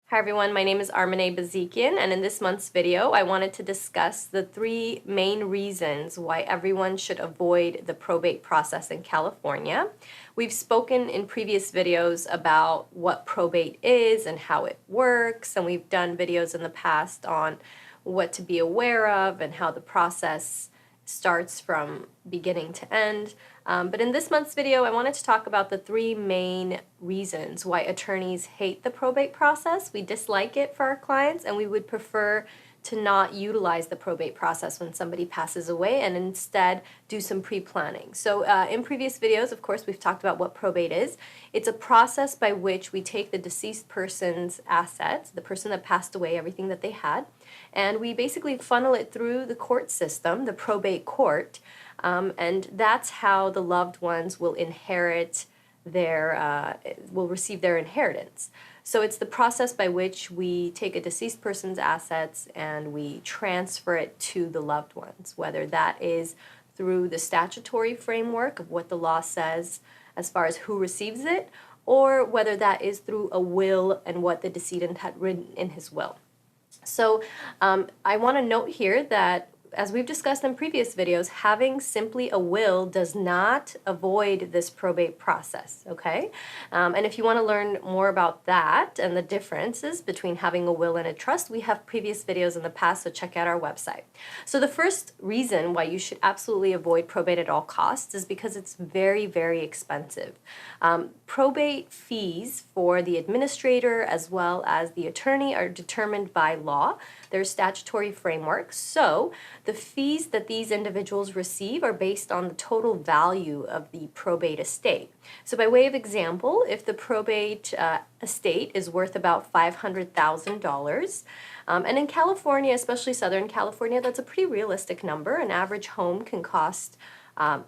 Hi everyone, my name is Armine Bazikian, and in this month's video I wanted to discuss the three main reasons why everyone should avoid the probate process in California. We've spoken in previous videos about what probate is and how it works, and we've done videos in the past on what to be aware of and how the process starts from beginning to end. But in this month's video, I wanted to talk about the three main reasons why attorneys hate the probate process. We dislike it for our clients, and we would prefer to not utilize the probate process when somebody passes away and instead do some pre-planning. So in previous videos, of course, we've talked about what probate is. It's a process by which we take the deceased person's assets, the person that passed away, everything that they had, and we basically funnel it through the court system, the probate court, and that's how the loved ones will inherit will receive their inheritance. So it's the process by which we take a deceased person's assets and we transfer it to the loved ones, whether that is through the statutory framework of what the law says as far as who receives it, or whether that is through a will and what the decedent had written in his will. So I want to note here that, as we've discussed in previous videos, having simply a will does not avoid this probate process, okay? And if you want to learn more about that and the differences between having a will and a trust, we have previous videos in the past, so check out our website. So the first reason why you should absolutely avoid probate at all costs is because it's very, very expensive. Probate fees for the administrator as well as the attorney are determined by law. There's statutory frameworks, so the fees that these individuals receive are based on the total value of the probate estate. So by way of example, if the probate estate is worth about $500,000, and in California, especially Southern California, that's a pretty realistic number. An average home can cost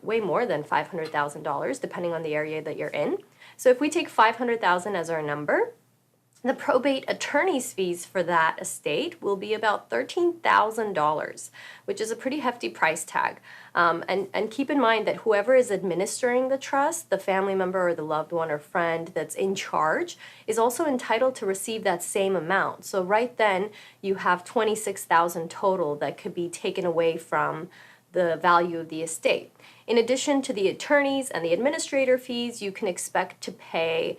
way more than $500,000 depending on the area that you're in. So if we take $500,000 as our number, the probate attorney's fees for that estate will be about $13,000, which is a pretty hefty price tag. And keep in mind that whoever is administering the trust, the family member or the loved one or friend that's in charge, is also entitled to receive that same amount. So right then you have $26,000 total that could be taken away from the value of the estate. In addition to the attorneys and the administrator fees, you can expect to pay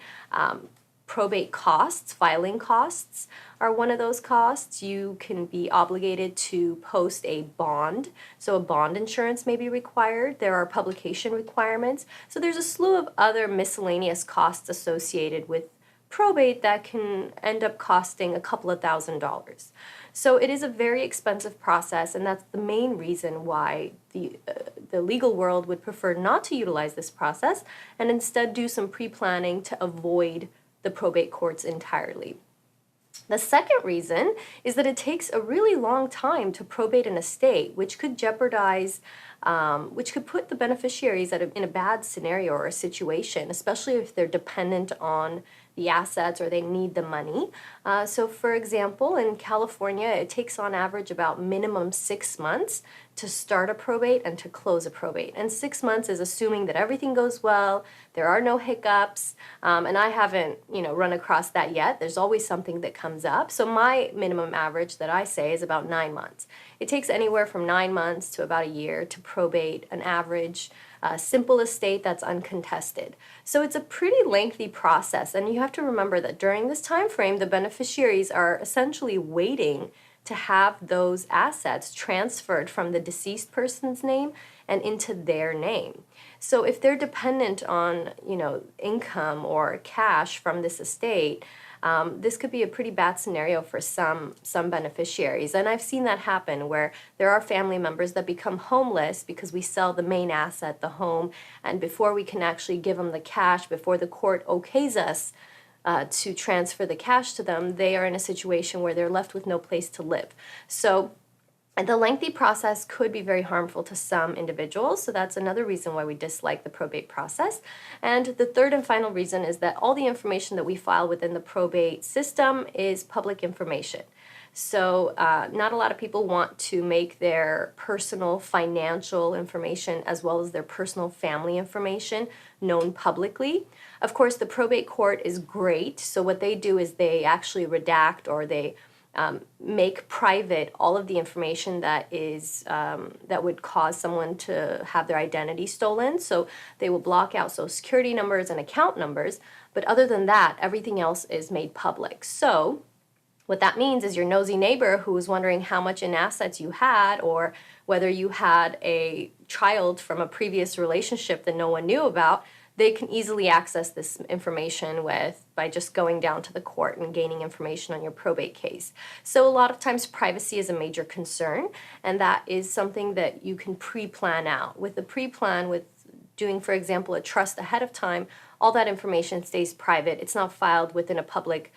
probate costs. Filing costs are one of those costs. You can be obligated to post a bond, so a bond insurance may be required. There are publication requirements. So there's a slew of other miscellaneous costs associated with probate that can end up costing a couple of $1,000s. So it is a very expensive process, and that's the main reason why the legal world would prefer not to utilize this process and instead do some pre-planning to avoid the probate courts entirely. The second reason is that it takes a really long time to probate an estate, which could jeopardize, which could put the beneficiaries in a bad scenario or a situation, especially if they're dependent on the assets or they need the money. So for example, in California, it takes on average about minimum 6 months to start a probate and to close a probate. And 6 months is assuming that everything goes well, there are no hiccups, and I haven't, run across that yet. There's always something that comes up. So my minimum average that I say is about 9 months. It takes anywhere from 9 months to about a year to probate an average simple estate that's uncontested. So it's a pretty lengthy process, and you have to remember that during this time frame, the beneficiaries are essentially waiting to have those assets transferred from the deceased person's name and into their name. So if they're dependent on, income or cash from this estate, this could be a pretty bad scenario for some beneficiaries. And I've seen that happen where there are family members that become homeless because we sell the main asset, the home, and before we can actually give them the cash, before the court okays us to transfer the cash to them, they are in a situation where they're left with no place to live. So the lengthy process could be very harmful to some individuals, so that's another reason why we dislike the probate process. And the third and final reason is that all the information that we file within the probate system is public information. So not a lot of people want to make their personal financial information as well as their personal family information known publicly. Of course, the probate court is great. So what they do is they actually redact, or they make private all of the information that is that would cause someone to have their identity stolen. So they will block out Social Security numbers and account numbers. But other than that, everything else is made public. So what that means is your nosy neighbor who was wondering how much in assets you had, or whether you had a child from a previous relationship that no one knew about, they can easily access this information by just going down to the court and gaining information on your probate case. So a lot of times privacy is a major concern, and that is something that you can pre-plan out. With the pre-plan, with doing, for example, a trust ahead of time, all that information stays private. It's not filed within a public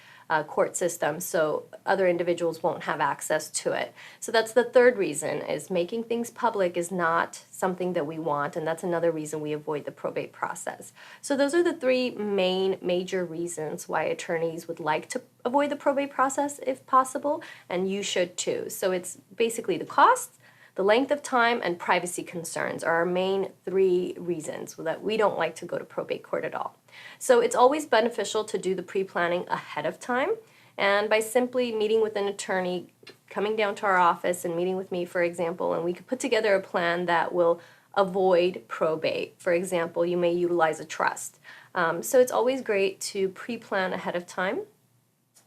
court system, so other individuals won't have access to it. So that's the third reason, is making things public is not something that we want, and that's another reason we avoid the probate process. So those are the three major reasons why attorneys would like to avoid the probate process if possible, and you should too. So it's basically the cost, the length of time, and privacy concerns are our main three reasons that we don't like to go to probate court at all. So it's always beneficial to do the pre-planning ahead of time, and by simply meeting with an attorney, coming down to our office and meeting with me, for example, and we could put together a plan that will avoid probate. For example, you may utilize a trust. So it's always great to pre-plan ahead of time.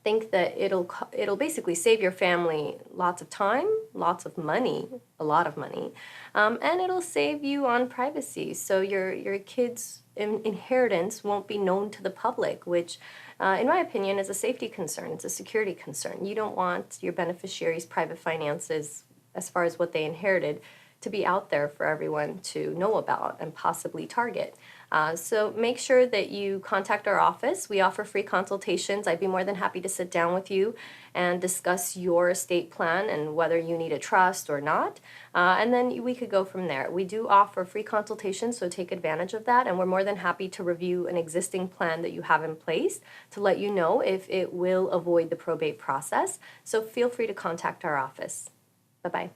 Think that it'll basically save your family lots of time, lots of money, a lot of money, and it'll save you on privacy. So your kids' inheritance won't be known to the public, which, in my opinion, is a safety concern. It's a security concern. You don't want your beneficiaries' private finances, as far as what they inherited, to be out there for everyone to know about and possibly target. So make sure that you contact our office. We offer free consultations. I'd be more than happy to sit down with you and discuss your estate plan and whether you need a trust or not. And then we could go from there. We do offer free consultations, so take advantage of that. And we're more than happy to review an existing plan that you have in place to let you know if it will avoid the probate process. So feel free to contact our office. Bye-bye.